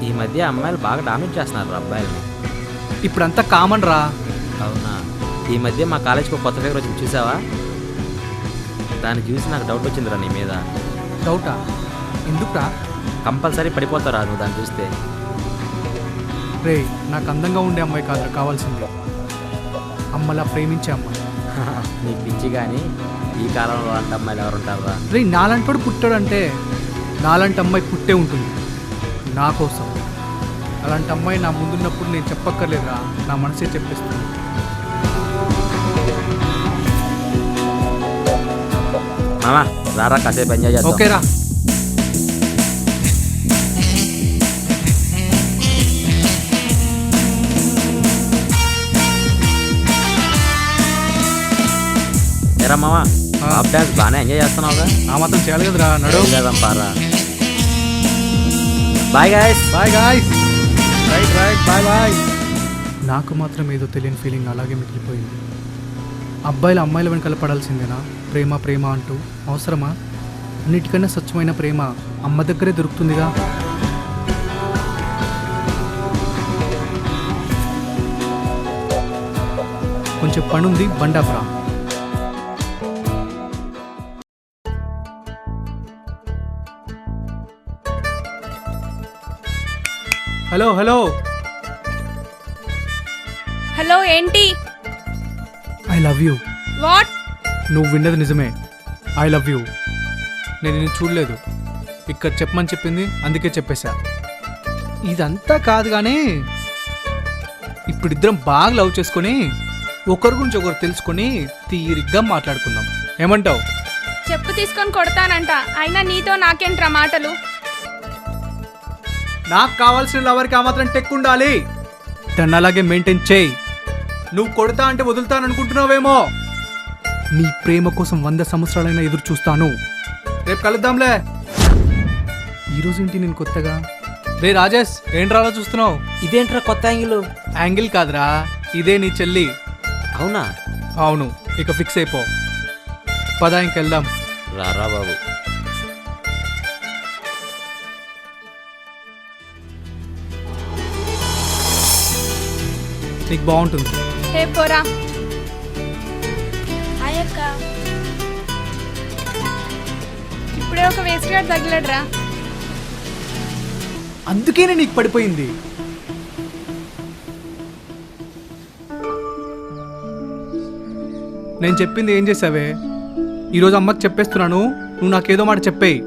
ఈ మధ్య అమ్మాయిలు బాగా డామినేట్ చేస్తున్నారు అబ్బాయిలు. ఇప్పుడంతా కామన్ రా. అవునా? ఈ మధ్య మా కాలేజ్కి ఒక కొత్త ఫిగర్ వచ్చి చూసావా? దాన్ని చూసి నాకు డౌట్ వచ్చిందిరా నీ మీద. డౌటా? ఎందుకురా? కంపల్సరీ పడిపోతారా నువ్వు దాన్ని చూస్తే. రే, నాకు అందంగా ఉండే అమ్మాయి కాదురా కావాల్సింది, అమ్మలా ప్రేమించే అమ్మాయి. నీ పిచ్చి కానీ ఈ కాలంలో అలాంటి అమ్మాయిలు ఎవరు ఉంటారా? రే, నాలంటోడు పుట్టాడంటే నాలాంటి అమ్మాయి పుట్టే ఉంటుంది నా కోసం. అలాంటి అమ్మాయి నా ముందున్నప్పుడు నేను చెప్పక్కర్లేదురా, నా మనసే చెప్పేస్తుంది. మామా రారా కాసేపు ఎంజాయ్ చేద్దాం. ఓకేరా. ఏరా మామా, హాఫ్ డాన్స్ బాగానే ఎంజాయ్ చేస్తున్నావుగా? ఆ మాత్రం చేయాలి కదరా. నడు చేద్దాం పారా. Bye guys. Bye guys. Right right, bye bye. నాకు మాత్రం ఏదో తెలియని ఫీలింగ్ అలాగే మిగిలిపోయింది. అబ్బాయిలు అమ్మాయిల వెనకాల పడాల్సిందేనా ప్రేమ ప్రేమ అంటూ? అవసరమా? అన్నిటికన్నా స్వచ్ఛమైన ప్రేమ అమ్మ దగ్గరే దొరుకుతుందిగా. కొంచెం పనుంది, బండాపురా. హలో హలో హలో, ఏంటి? I love you. వాట్? నువ్వు విన్నది నిజమే, ఐ లవ్ యూ. నేను నిన్ను చూడలేదు, ఇక్కడ చెప్పమని చెప్పింది అందుకే చెప్పేశా. ఇదంతా కాదు కానీ ఇప్పుడిద్దరం బాగా లవ్ చేసుకొని ఒకరి గురించి ఒకరు తెలుసుకొని తీరిగ్గా మాట్లాడుకుందాం. ఏమంటావు? చెప్పు తీసుకొని కొడతానంట. అయినా నీతో నాకేంట్రా మాటలు? నాకు కావాల్సిన లవర్కి ఆ మాత్రం టెక్ ఉండాలి, దాన్ని అలాగే మెయింటైన్ చేయి. నువ్వు కొడతా అంటే వదులుతాననుకుంటున్నావేమో. నీ ప్రేమ కోసం 100 సంవత్సరాలైనా ఎదురు చూస్తాను. రేపు కలుద్దాంలే. ఈరోజు ఏంటి నేను కొత్తగా? రే రాజేష్, ఏంట్రా అలా చూస్తున్నావు? ఇదేంట్రా కొత్త యాంగిల్? యాంగిల్ కాదురా, ఇదే నీ చెల్లి. అవునా? అవును, ఇక ఫిక్స్ అయిపో. పదా ఇంకెళ్దాం. రారా బాబు. నీకు బాగుంటుంది. హే పోరా. ఇప్పుడే ఒక వేస్ట్ గార్డ్ తగిలడ్రా. అందుకేనే నీకు పడిపోయింది. నేను చెప్పింది ఏం చేసావే? ఈరోజు అమ్మకి చెప్పేస్తున్నాను, నువ్వు నాకేదో మాట చెప్పేయి.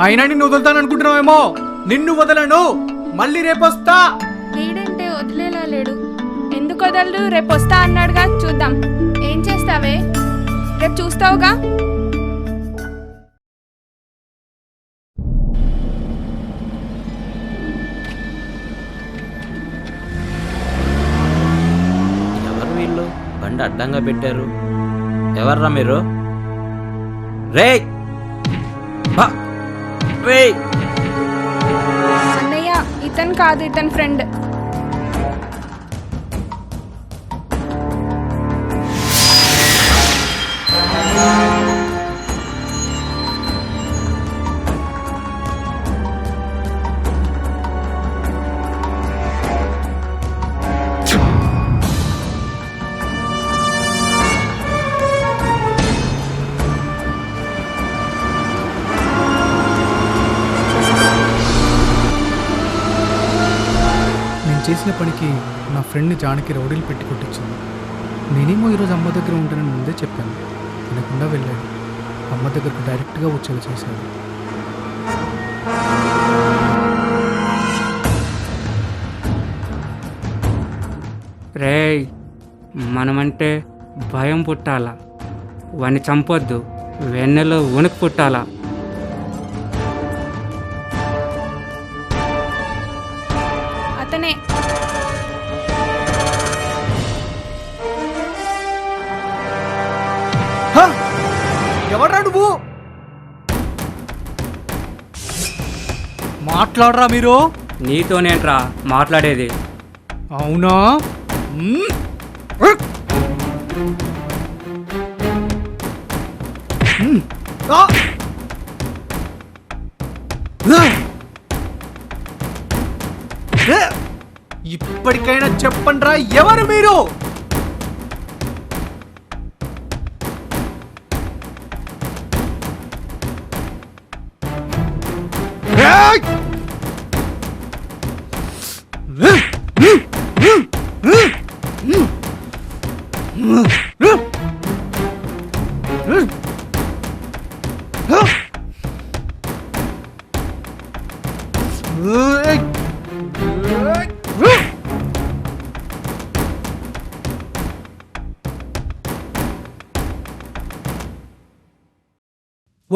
అయినా నిన్ను వదులుతాను అనుకుంటున్నావేమో. నిన్ను వదలను, మళ్ళీ రేపొస్తా. వీడంటే వదిలేలా లేడు. ఎందుకు వదలడు? రేపు వస్తా అన్నాడుగా, చూద్దాం. ఏం చేస్తావే? రేపు చూస్తావుగా. ఎవరు వీళ్ళు? బండి అడ్డంగా పెట్టారు. ఎవర్రా మీరు? రేయ్ రేయ్. అన్నయ్య, ఇతను కాదు, ఇతని ఫ్రెండ్. చేసిన పనికి నా ఫ్రెండ్ని జానకి రౌడీలు పెట్టి కొట్టించింది. నేనేమో ఈరోజు అమ్మ దగ్గర ఉంటానని ముందే చెప్పాను, వినకుండా వెళ్ళాడు. అమ్మ దగ్గరకు డైరెక్ట్గా వచ్చేలా చేశాడు. రేయ్, మనమంటే భయం పుట్టాలా, వాడిని చంపొద్దు, వెన్నెలో వణుకు పుట్టాలా. అతనే. ఎవడ్రా నువ్వు? మాట్లాడరా మీరు? నీతోనేంట్రా మాట్లాడేది? అవునా? ఇప్పటికైనా చెప్పండ్రా, ఎవరు మీరు?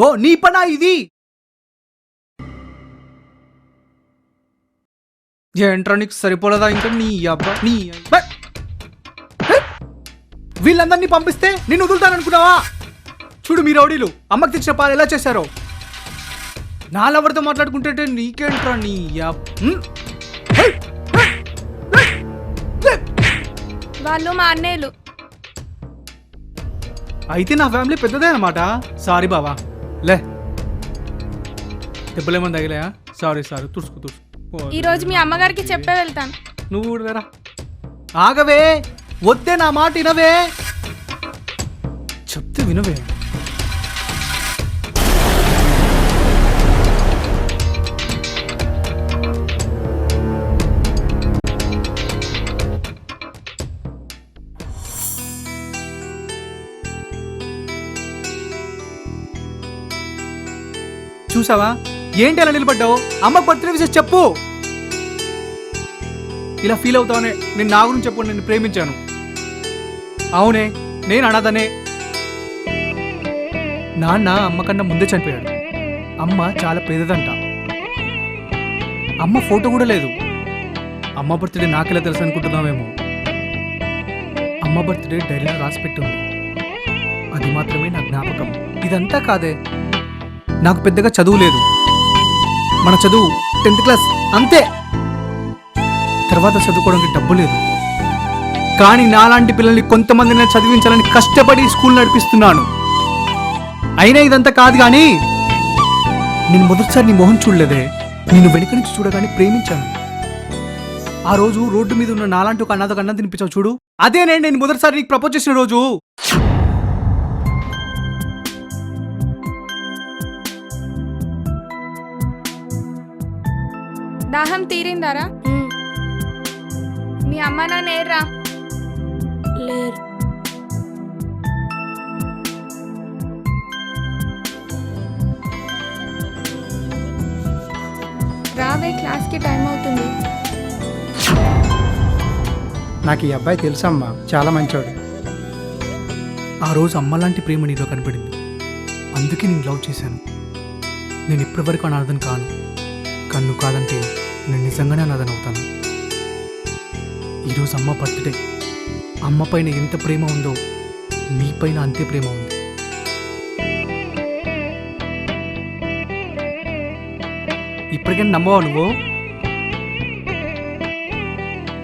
ఓ నీ పనా ఇది? ఏంట్రా నీకు సరిపోలేదా ఇంకా? నీ అబ్బా నీ అబ్బా. వీళ్ళందరినీ పంపిస్తే నిన్ను వదులుతాననుకున్నావా? చూడు మీ రౌడీలు అమ్మకి తెచ్చిన పాలు ఎలా చేశారో. నాలెవరితో మాట్లాడుకుంటే నీకేంట్రా నీ వాళ్ళు మా అన్నయ్యలు. అయితే నా ఫ్యామిలీ పెద్దదే అన్నమాట. సారీ బావా. లే దెబ్బలేమని తగిలాయా? సారీ సారీ, తుడుచుకు ఈ రోజు మీ అమ్మగారికి చెప్పే వెళ్తాను. నువ్వు కూడా ఆగవే, వద్దే, నా మాట వినవే. చెప్తే వినవే. చూసావా ఏంటి అలా నిలబడ్డావు? అమ్మకు బర్త్డే విషయం చెప్పు. ఇలా ఫీల్ అవుతావనే నేను నా గురించి చెప్పు. నేను ప్రేమించాను. అవునే, నేను అనాథనే. నాన్న అమ్మ కన్నా ముందే చనిపోయాడు. అమ్మ చాలా పేదదంట. అమ్మ ఫోటో కూడా లేదు. అమ్మ బర్త్డే నాకెలా తెలుసు అనుకుంటున్నావేమో. అమ్మ బర్త్డే డైరీలో రాసి పెట్టుంది. అది మాత్రమే నా జ్ఞాపకం. ఇదంతా కాదే. నాకు పెద్దగా చదువు లేదు. మన చదువు 10th క్లాస్ అంతే. తర్వాత చదువుకోవడానికి డబ్బు లేదు. కానీ నాలాంటి పిల్లల్ని కొంతమందిని చదివించాలని కష్టపడి స్కూల్ నడిపిస్తున్నాను. అయినా ఇదంతా కాదు. కానీ నేను మొదటిసారి నీ మొహం చూడలేదే. నిన్ను వెనుక నుంచి చూడగానే ప్రేమించాను. ఆ రోజు రోడ్డు మీద ఉన్న నాలాంటి ఒక అనాథకు అన్నం తినిపించావు చూడు, అదే నేను మొదటిసారి నీకు ప్రపోజ్ చేసిన రోజు. దాహం తీరిందారా? మీ అమ్మ నాన్న ఏర్రా? లేరు. రావే, క్లాస్కి టైం అవుతుంది. నాకు ఈ అబ్బాయి తెలుసమ్మా, చాలా మంచోడు. ఆ రోజు అమ్మలాంటి ప్రేమ నీలో కనపడింది. అందుకే నేను లవ్ చేశాను. నేను ఇప్పటివరకు అనాథను కాను. కన్ను కాదంటే నేను నిజంగానే అనాథను అవుతాను. ఈరోజు అమ్మ బర్త్డే. అమ్మ పైన ఎంత ప్రేమ ఉందో నీపైన అంతే ప్రేమ ఉంది. ఇప్పటికైనా నమ్మవా నువ్వు?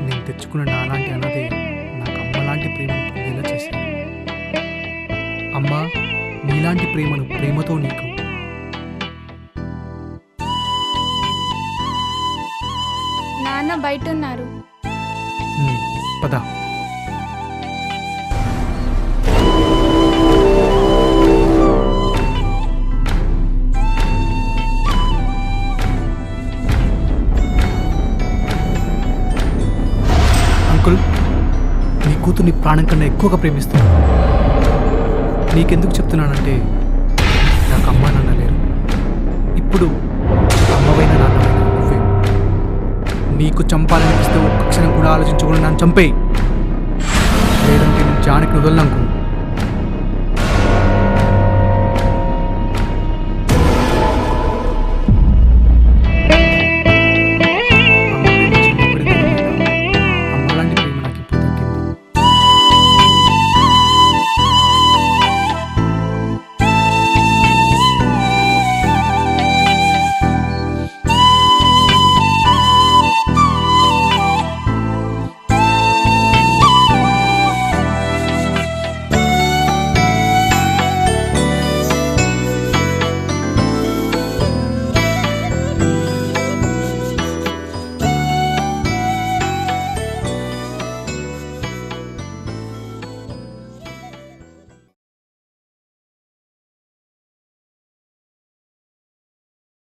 నేను తెచ్చుకున్న నాలాంటి అన్నదే నాకు అమ్మలాంటి ప్రేమను పొందేలా చేశాను. అమ్మ నీలాంటి ప్రేమను ప్రేమతో నీకు. నాన్న బయట ఉన్నారు. పద. అంకుల్, నీ కూతుర్ని ప్రాణం కన్నా ఎక్కువగా ప్రేమిస్తున్నాను. నీకెందుకు చెప్తున్నానంటే నాకు అమ్మ నాన్న లేరు. ఇప్పుడు అమ్మవైన నాన్నవైన నువ్వే. నీకు చంపాలనిపిస్తే ఒక్క క్షణం కూడా ఆలోచించకుండా నన్ను చంపేయి. లేదంటే నేను జానకి వదలను.